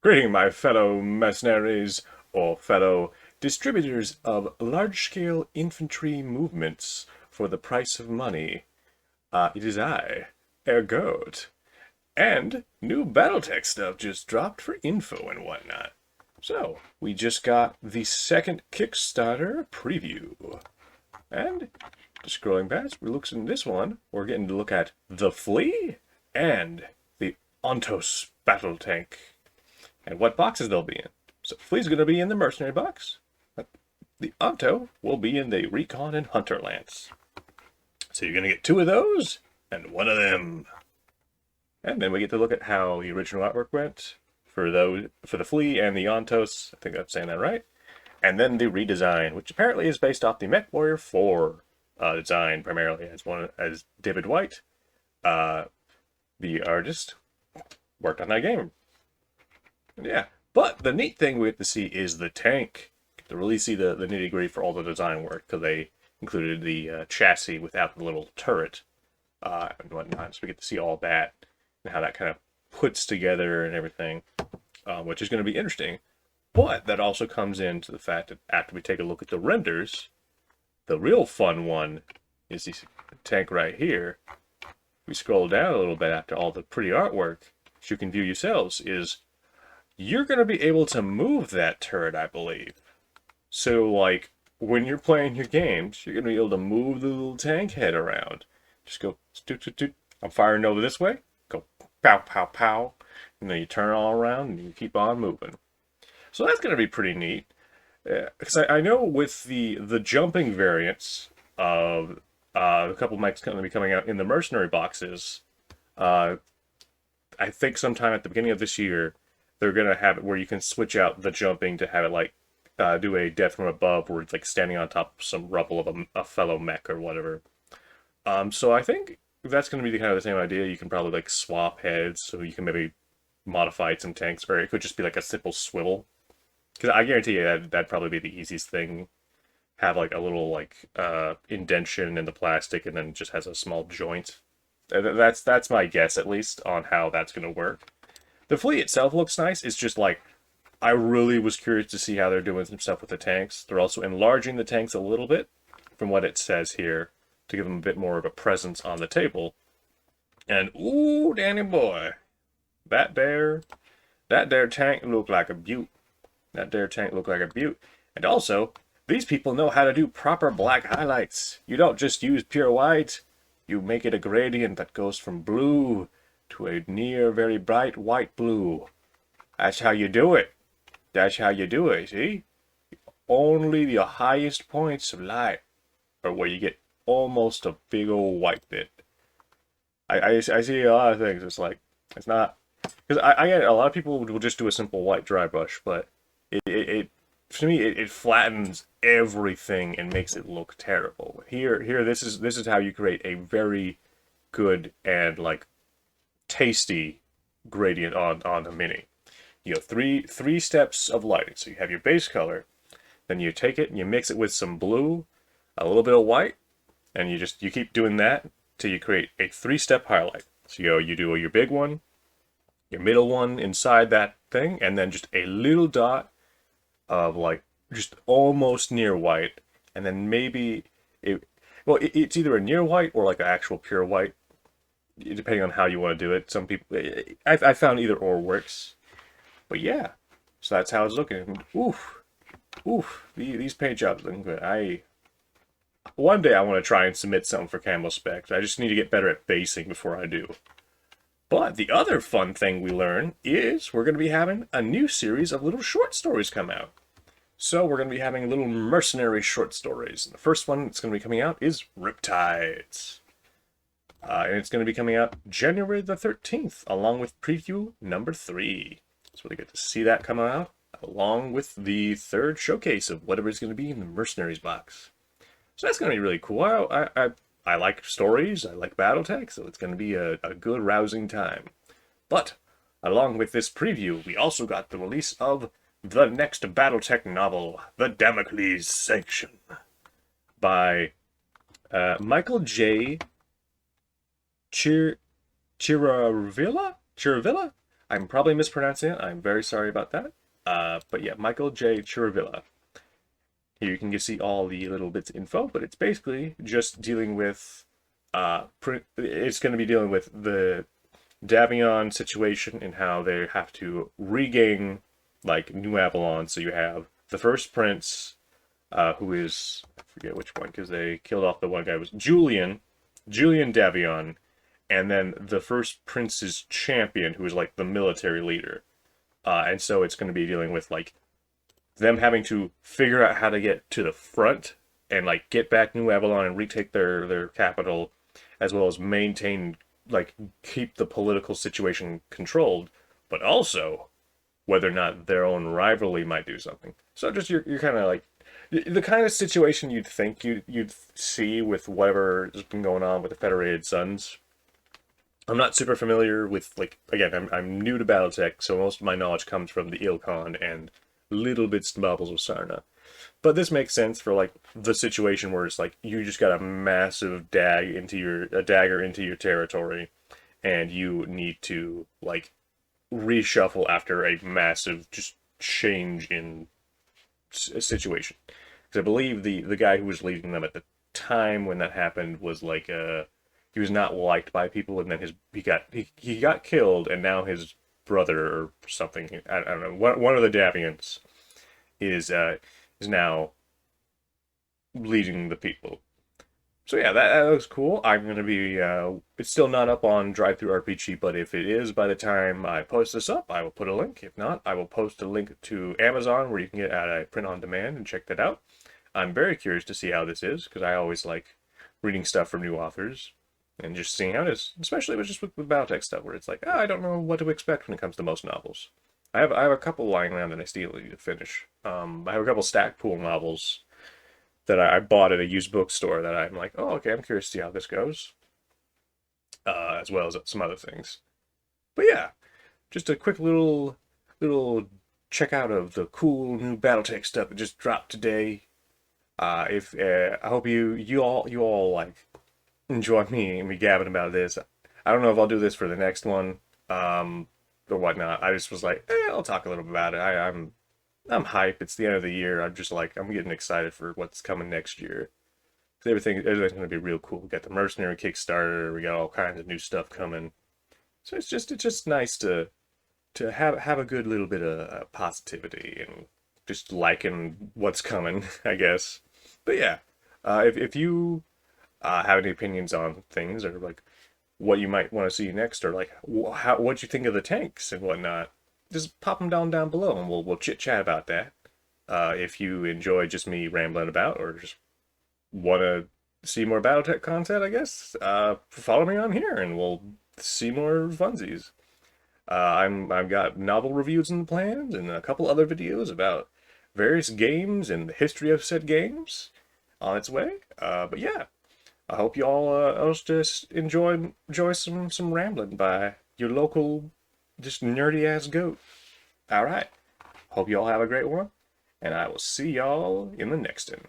Greeting, my fellow mercenaries, or fellow distributors of large-scale infantry movements for the price of money. It is I, Ergot, and new BattleTech stuff just dropped for info and whatnot. So, we just got the second Kickstarter preview. And, just scrolling past, we look in this one, we're getting to look at the Flea and the Ontos Battle Tank and what boxes they'll be in. So Flea's going to be in the mercenary box. The Onto will be in the Recon and Hunter Lance. So you're going to get two of those and one of them. And then we get to look at how the original artwork went for the Flea and the Ontos. I think I'm saying that right. And then the redesign, which apparently is based off the MechWarrior 4 design primarily, as David White, the artist, worked on that game. Yeah, but the neat thing we get to see is the tank. Get to really see the nitty-gritty for all the design work, because they included the chassis without the little turret and whatnot. So we get to see all that and how that kind of puts together and everything, which is going to be interesting. But that also comes into the fact that after we take a look at the renders, the real fun one is this tank right here. If we scroll down a little bit after all the pretty artwork, as you can view yourselves, is you're going to be able to move that turret, I believe. So, like, when you're playing your games, you're going to be able to move the little tank head around. Just go, stoot, stoot, stoot. I'm firing over this way. Go, pow, pow, pow. And then you turn it all around and you keep on moving. So that's going to be pretty neat. Because I know with the jumping variants of a couple of mechs going to be coming out in the mercenary boxes, I think sometime at the beginning of this year, they're going to have it where you can switch out the jumping to have it like do a death from above where it's like standing on top of some rubble of a fellow mech or whatever. So I think that's going to be kind of the same idea. You can probably like swap heads so you can maybe modify some tanks, or it could just be like a simple swivel. Because I guarantee you that'd probably be the easiest thing. Have like a little like indentation in the plastic and then just has a small joint. That's my guess at least on how that's going to work. The Flea itself looks nice. It's just like, I really was curious to see how they're doing some stuff with the tanks. They're also enlarging the tanks a little bit, from what it says here, to give them a bit more of a presence on the table. And, ooh, Danny boy, that there tank looked like a beaut. That there tank looked like a beaut. And also, these people know how to do proper black highlights. You don't just use pure white. You make it a gradient that goes from blue to a near very bright white blue. That's how you do it. That's how you do it, see? Only the highest points of light are where you get almost a big old white bit. I see a lot of things. It's like, it's not... Because I get a lot of people will just do a simple white dry brush, but to me, it flattens everything and makes it look terrible. Here, this is how you create a very good and, like, tasty gradient on a mini. You have three steps of lighting. So you have your base color, then you take it and you mix it with some blue, a little bit of white, and you keep doing that till you create a 3-step highlight. So you do your big one, your middle one inside that thing, and then just a little dot of like just almost near white, and then maybe it's either a near white or like an actual pure white, depending on how you want to do it. Some people, I found either or works. But yeah, so that's how it's looking. Oof, these paint jobs looking good. One day I want to try and submit something for Camo Specs. I just need to get better at basing before I do. But the other fun thing we learn is we're going to be having a new series of little short stories come out. So we're going to be having little mercenary short stories. And the first one that's going to be coming out is Riptides. And it's going to be coming out January the 13th, along with preview number 3. So we get to see that come out, along with the third showcase of whatever is going to be in the Mercenaries box. So that's going to be really cool. I like stories, I like BattleTech, so it's going to be a good, rousing time. But, along with this preview, we also got the release of the next BattleTech novel, The Damocles Sanction, by Michael J. Chiravilla? I'm probably mispronouncing it. I'm very sorry about that. But yeah, Michael J. Churuvilla. Here you can see all the little bits of info, but it's basically just dealing with, it's going to be dealing with the Davion situation and how they have to regain, like, New Avalon. So you have the first prince, who is, I forget which one, because they killed off the one guy, was Julian Davion, and then the first prince's champion, who is like the military leader. And so it's going to be dealing with like them having to figure out how to get to the front and like get back New Avalon and retake their capital, as well as maintain, like, keep the political situation controlled, but also whether or not their own rivalry might do something. So just you're kind of like the kind of situation you'd think you'd see with whatever's been going on with the Federated Suns. I'm not super familiar with, like, again, I'm new to BattleTech, so most of my knowledge comes from the Ilkon and little bits and bobbles of Sarna. But this makes sense for like the situation where it's like you just got a massive dagger into your territory, and you need to like reshuffle after a massive just change in situation. Because I believe the guy who was leading them at the time when that happened was like he was not liked by people, and then he got killed, and now his brother or something, I don't know, one of the Davians is now leading the people. So yeah, that looks cool. I'm gonna be it's still not up on Drive-Thru RPG, but if it is by the time I post this up, I will put a link. If not, I will post a link to Amazon where you can get at a print on demand and check that out. I'm very curious to see how this is, because I always like reading stuff from new authors and just seeing how it is, especially with BattleTech stuff where it's like, I don't know what to expect when it comes to most novels. I have a couple lying around that I still need to finish. I have a couple Stackpool novels that I bought at a used bookstore that I'm like, oh, okay, I'm curious to see how this goes, as well as some other things. But yeah, just a quick little check out of the cool new BattleTech stuff that just dropped today. If I hope you all like enjoy me gabbing about this. I don't know if I'll do this for the next one, or whatnot. I just was like, I'll talk a little bit about it. I'm hype. It's the end of the year. I'm just like, I'm getting excited for what's coming next year. Everything's gonna be real cool. We got the mercenary Kickstarter. We got all kinds of new stuff coming. So it's just nice to have a good little bit of positivity and just liking what's coming, I guess. But yeah, if you have any opinions on things, or like what you might want to see next, or like what you think of the tanks and whatnot, just pop them down below, and we'll chit chat about that. If you enjoy just me rambling about, or just want to see more BattleTech content, I guess follow me on here, and we'll see more funsies. I've got novel reviews in the plans, and a couple other videos about various games and the history of said games on its way. But yeah, I hope you all just enjoy some rambling by your local just nerdy ass goat. All right, hope you all have a great one, and I will see y'all in the next one.